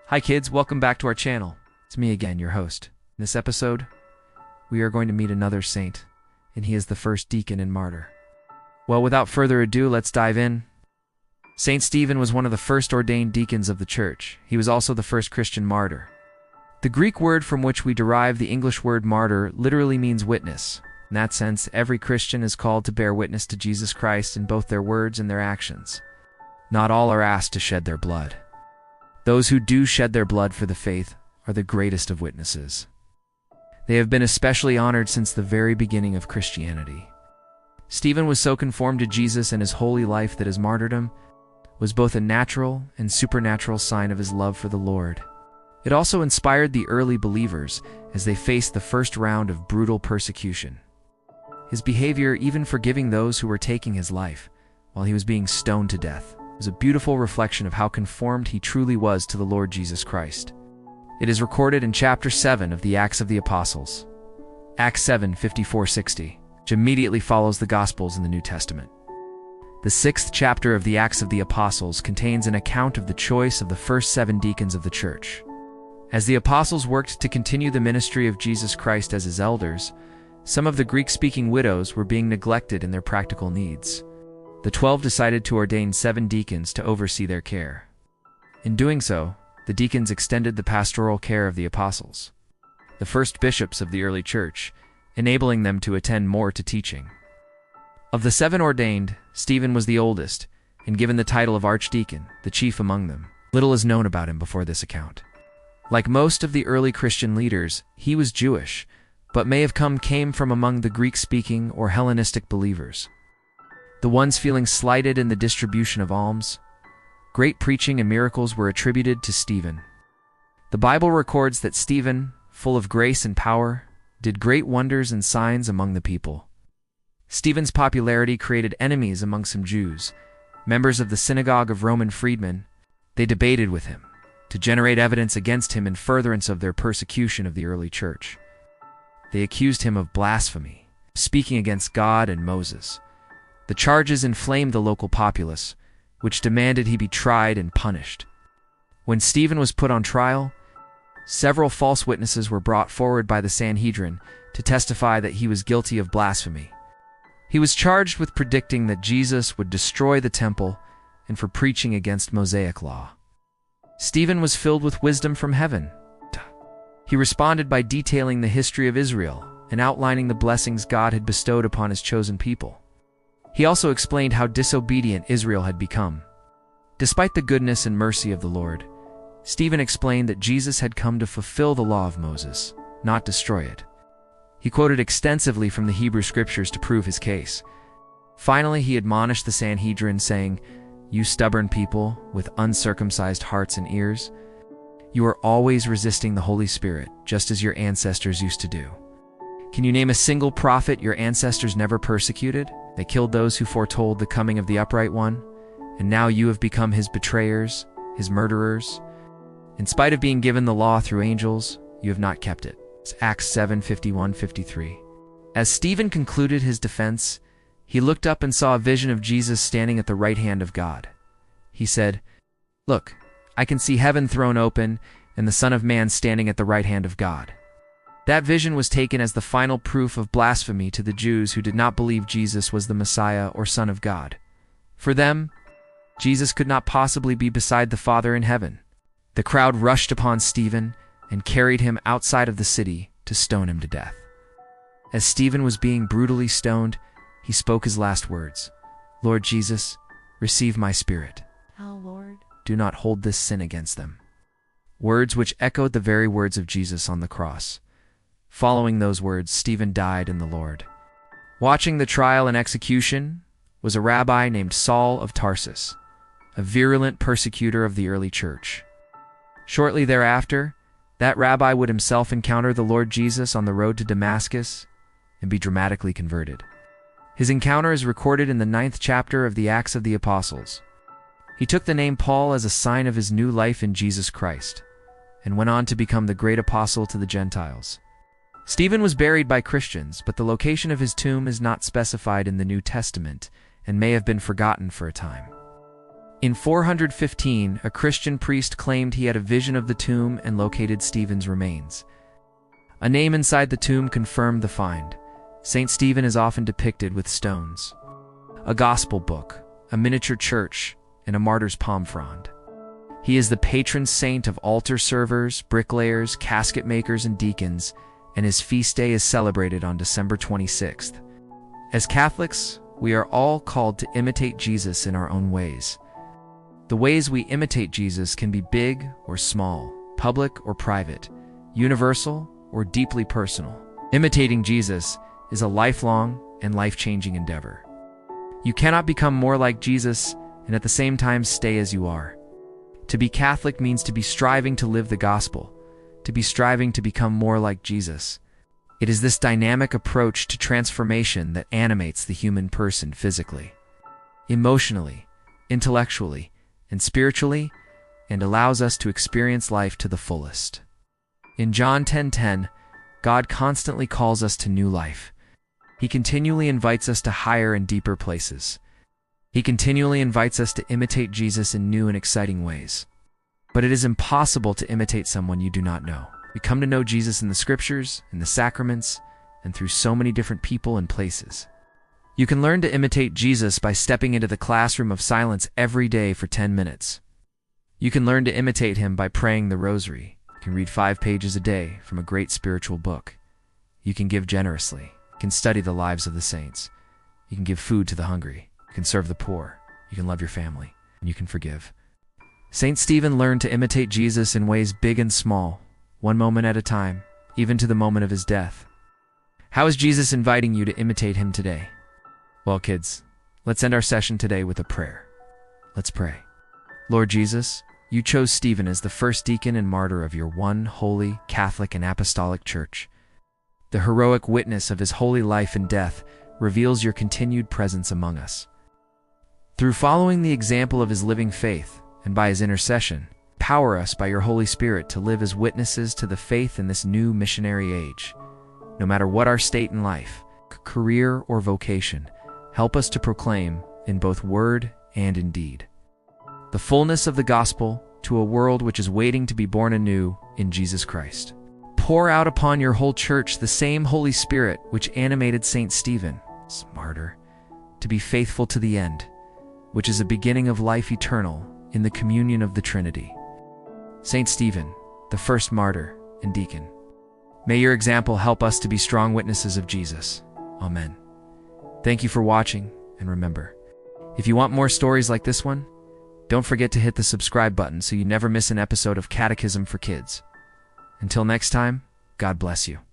Hi kids, welcome back to our channel. It's me again, your host. In this episode, we are going to meet another saint, and he is the first deacon and martyr. Well, without further ado, let's dive in. Saint Stephen was one of the first ordained deacons of the church. He was also the first Christian martyr. The Greek word from which we derive the English word martyr literally means witness. In that sense, every Christian is called to bear witness to Jesus Christ in both their words and their actions. Not all are asked to shed their blood. Those who do shed their blood for the faith are the greatest of witnesses. They have been especially honored since the very beginning of Christianity. Stephen was so conformed to Jesus and his holy life that his martyrdom was both a natural and supernatural sign of his love for the Lord. It also inspired the early believers as they faced the first round of brutal persecution. His behavior, even forgiving those who were taking his life while he was being stoned to death, was a beautiful reflection of how conformed he truly was to the Lord Jesus Christ. It is recorded in chapter 7 of the Acts of the Apostles, Acts 7:54-60, which immediately follows the Gospels in the New Testament. The 6th chapter of the Acts of the Apostles contains an account of the choice of the first 7 deacons of the church. As the apostles worked to continue the ministry of Jesus Christ as his elders, some of the Greek-speaking widows were being neglected in their practical needs. The 12 decided to ordain 7 deacons to oversee their care. In doing so, the deacons extended the pastoral care of the apostles, the first bishops of the early church, enabling them to attend more to teaching. Of the 7 ordained, Stephen was the oldest, and given the title of archdeacon, the chief among them. Little is known about him before this account. Like most of the early Christian leaders, he was Jewish, but may have came from among the Greek-speaking or Hellenistic believers, the ones feeling slighted in the distribution of alms. Great preaching and miracles were attributed to Stephen. The Bible records that Stephen, full of grace and power, did great wonders and signs among the people. Stephen's popularity created enemies among some Jews, members of the synagogue of Roman freedmen. They debated with him to generate evidence against him in furtherance of their persecution of the early church. They accused him of blasphemy, speaking against God and Moses. The charges inflamed the local populace, which demanded he be tried and punished. When Stephen was put on trial, several false witnesses were brought forward by the Sanhedrin to testify that he was guilty of blasphemy. He was charged with predicting that Jesus would destroy the temple and for preaching against Mosaic law. Stephen was filled with wisdom from heaven. He responded by detailing the history of Israel and outlining the blessings God had bestowed upon his chosen people. He also explained how disobedient Israel had become. Despite the goodness and mercy of the Lord, Stephen explained that Jesus had come to fulfill the law of Moses, not destroy it. He quoted extensively from the Hebrew Scriptures to prove his case. Finally, he admonished the Sanhedrin, saying, "You stubborn people with uncircumcised hearts and ears, you are always resisting the Holy Spirit, just as your ancestors used to do. Can you name a single prophet your ancestors never persecuted? They killed those who foretold the coming of the upright one, and now you have become his betrayers, his murderers. In spite of being given the law through angels, you have not kept it." It's Acts 7:51-53. As Stephen concluded his defense, he looked up and saw a vision of Jesus standing at the right hand of God. He said, "Look, I can see heaven thrown open and the Son of Man standing at the right hand of God." That vision was taken as the final proof of blasphemy to the Jews who did not believe Jesus was the Messiah or Son of God. For them, Jesus could not possibly be beside the Father in heaven. The crowd rushed upon Stephen and carried him outside of the city to stone him to death. As Stephen was being brutally stoned, he spoke his last words, "Lord Jesus, receive my spirit. How, Lord? Do not hold this sin against them." Words which echoed the very words of Jesus on the cross. Following those words, Stephen died in the Lord. Watching the trial and execution was a rabbi named Saul of Tarsus, a virulent persecutor of the early church. Shortly thereafter, that rabbi would himself encounter the Lord Jesus on the road to Damascus and be dramatically converted. His encounter is recorded in the 9th chapter of the Acts of the Apostles. He took the name Paul as a sign of his new life in Jesus Christ, and went on to become the great apostle to the Gentiles. Stephen was buried by Christians, but the location of his tomb is not specified in the New Testament and may have been forgotten for a time. In 415, a Christian priest claimed he had a vision of the tomb and located Stephen's remains. A name inside the tomb confirmed the find. Saint Stephen is often depicted with stones, a gospel book, a miniature church, and a martyr's palm frond. He is the patron saint of altar servers, bricklayers, casket makers, and deacons, and his feast day is celebrated on December 26th. As Catholics, we are all called to imitate Jesus in our own ways. The ways we imitate Jesus can be big or small, public or private, universal or deeply personal. Imitating Jesus is a lifelong and life-changing endeavor. You cannot become more like Jesus and at the same time stay as you are. To be Catholic means to be striving to live the gospel, to be striving to become more like Jesus. It is this dynamic approach to transformation that animates the human person physically, emotionally, intellectually, and spiritually, and allows us to experience life to the fullest. In John 10:10, God constantly calls us to new life. He continually invites us to higher and deeper places. He continually invites us to imitate Jesus in new and exciting ways. But it is impossible to imitate someone you do not know. We come to know Jesus in the scriptures, in the sacraments, and through so many different people and places. You can learn to imitate Jesus by stepping into the classroom of silence every day for 10 minutes. You can learn to imitate him by praying the rosary. You can read 5 pages a day from a great spiritual book. You can give generously. You can study the lives of the saints. You can give food to the hungry. You can serve the poor. You can love your family. And you can forgive. Saint Stephen learned to imitate Jesus in ways big and small, one moment at a time, even to the moment of his death. How is Jesus inviting you to imitate him today? Well, kids, let's end our session today with a prayer. Let's pray. Lord Jesus, you chose Stephen as the first deacon and martyr of your one holy, Catholic, and apostolic church. The heroic witness of his holy life and death reveals your continued presence among us. Through following the example of his living faith and by his intercession, empower us by your Holy Spirit to live as witnesses to the faith in this new missionary age. No matter what our state in life, career, or vocation, help us to proclaim, in both word and in deed, the fullness of the gospel to a world which is waiting to be born anew in Jesus Christ. Pour out upon your whole church the same Holy Spirit which animated Saint Stephen, martyr, to be faithful to the end, which is a beginning of life eternal in the communion of the Trinity. Saint Stephen, the first martyr and deacon, may your example help us to be strong witnesses of Jesus. Amen. Thank you for watching, and remember, if you want more stories like this one, don't forget to hit the subscribe button so you never miss an episode of Catechism for Kids. Until next time, God bless you.